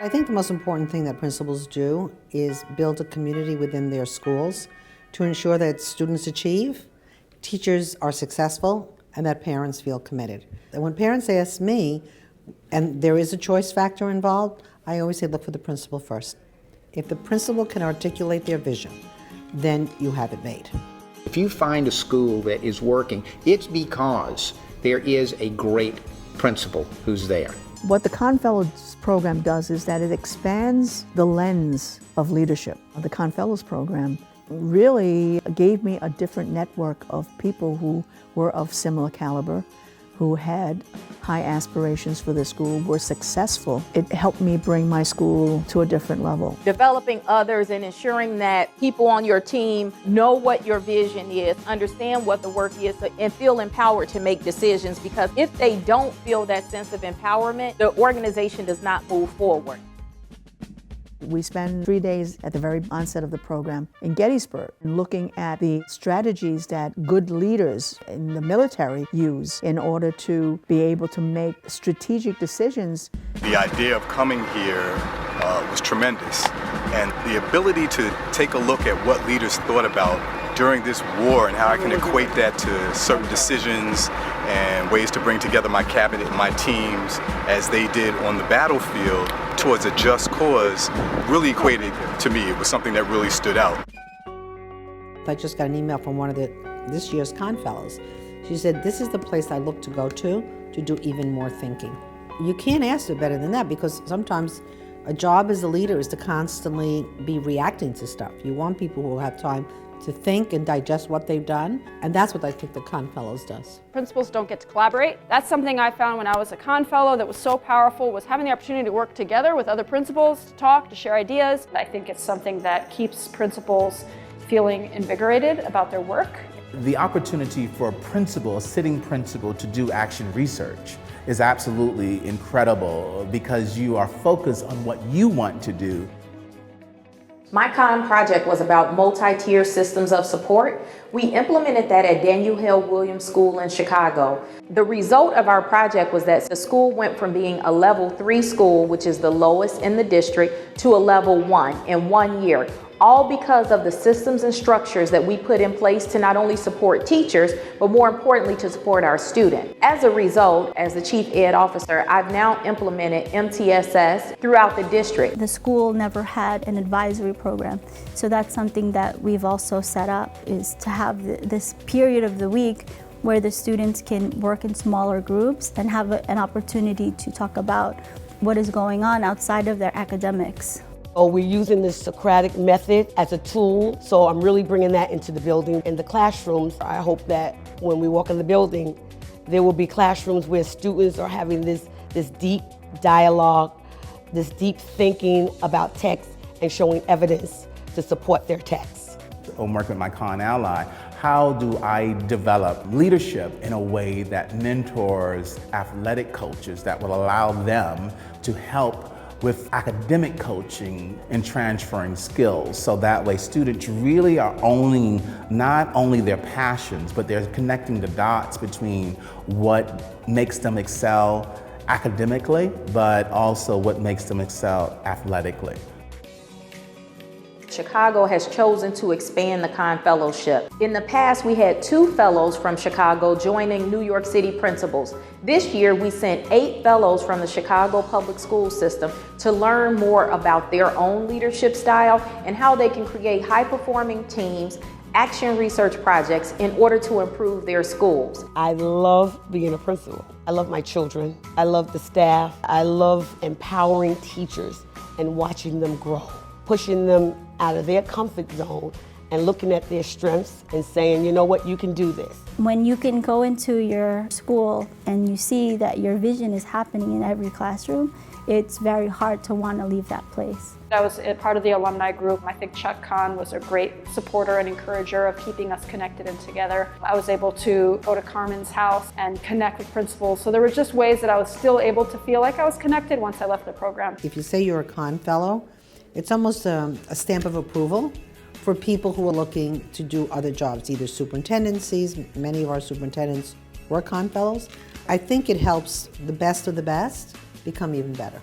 I think the most important thing that principals do is build a community within their schools to ensure that students achieve, teachers are successful, and that parents feel committed. And when parents ask me, and there is a choice factor involved, I always say look for the principal first. If the principal can articulate their vision, then you have it made. If you find a school that is working, it's because there is a great principal who's there. What the Cahn Fellows Program does is that it expands the lens of leadership. The Cahn Fellows Program really gave me a different network of people who were of similar caliber, who had high aspirations for their school, were successful. It helped me bring my school to a different level. Developing others and ensuring that people on your team know what your vision is, understand what the work is, and feel empowered to make decisions, because if they don't feel that sense of empowerment, the organization does not move forward. We spend 3 days at the very onset of the program in Gettysburg, looking at the strategies that good leaders in the military use in order to be able to make strategic decisions. The idea of coming here was tremendous, and the ability to take a look at what leaders thought about during this war and how I can equate that to certain decisions and ways to bring together my cabinet and my teams as they did on the battlefield towards a just cause really equated to me. It was something that really stood out. I just got an email from one of this year's Cahn Fellows. She said, this is the place I look to go to do even more thinking. You can't ask for better than that, because sometimes a job as a leader is to constantly be reacting to stuff. You want people who will have time to think and digest what they've done, and that's what I think the Cahn Fellows does. Principals don't get to collaborate. That's something I found when I was a Cahn Fellow that was so powerful, was having the opportunity to work together with other principals, to talk, to share ideas. I think it's something that keeps principals feeling invigorated about their work. The opportunity for a sitting principal to do action research is absolutely incredible, because you are focused on what you want to do. My Cahn project was about multi-tier systems of support. We implemented that at Daniel Hill Williams School in Chicago. The result of our project was that the school went from being a level 3 school, which is the lowest in the district, to a level 1 in 1 year. All because of the systems and structures that we put in place to not only support teachers, but more importantly to support our students. As a result, as the Chief Ed Officer, I've now implemented MTSS throughout the district. The school never had an advisory program, so that's something that we've also set up, is to have this period of the week where the students can work in smaller groups and have an opportunity to talk about what is going on outside of their academics. We're using the Socratic method as a tool, so I'm really bringing that into the building. In the classrooms, I hope that when we walk in the building, there will be classrooms where students are having this deep dialogue, this deep thinking about text and showing evidence to support their text. I'm working with my Cahn ally. How do I develop leadership in a way that mentors athletic coaches that will allow them to help with academic coaching and transferring skills, so that way students really are owning not only their passions, but they're connecting the dots between what makes them excel academically, but also what makes them excel athletically. Chicago has chosen to expand the Cahn Fellowship. In the past, we had 2 fellows from Chicago joining New York City principals. This year, we sent 8 fellows from the Chicago public school system to learn more about their own leadership style and how they can create high-performing teams, action research projects in order to improve their schools. I love being a principal. I love my children. I love the staff. I love empowering teachers and watching them grow, pushing them out of their comfort zone and looking at their strengths and saying, you know what, you can do this. When you can go into your school and you see that your vision is happening in every classroom, it's very hard to want to leave that place. I was a part of the alumni group. I think Chuck Cahn was a great supporter and encourager of keeping us connected and together. I was able to go to Carmen's house and connect with principals. So there were just ways that I was still able to feel like I was connected once I left the program. If you say you're a Cahn Fellow, it's almost a stamp of approval for people who are looking to do other jobs, either superintendencies. Many of our superintendents were Cahn Fellows. I think it helps the best of the best become even better.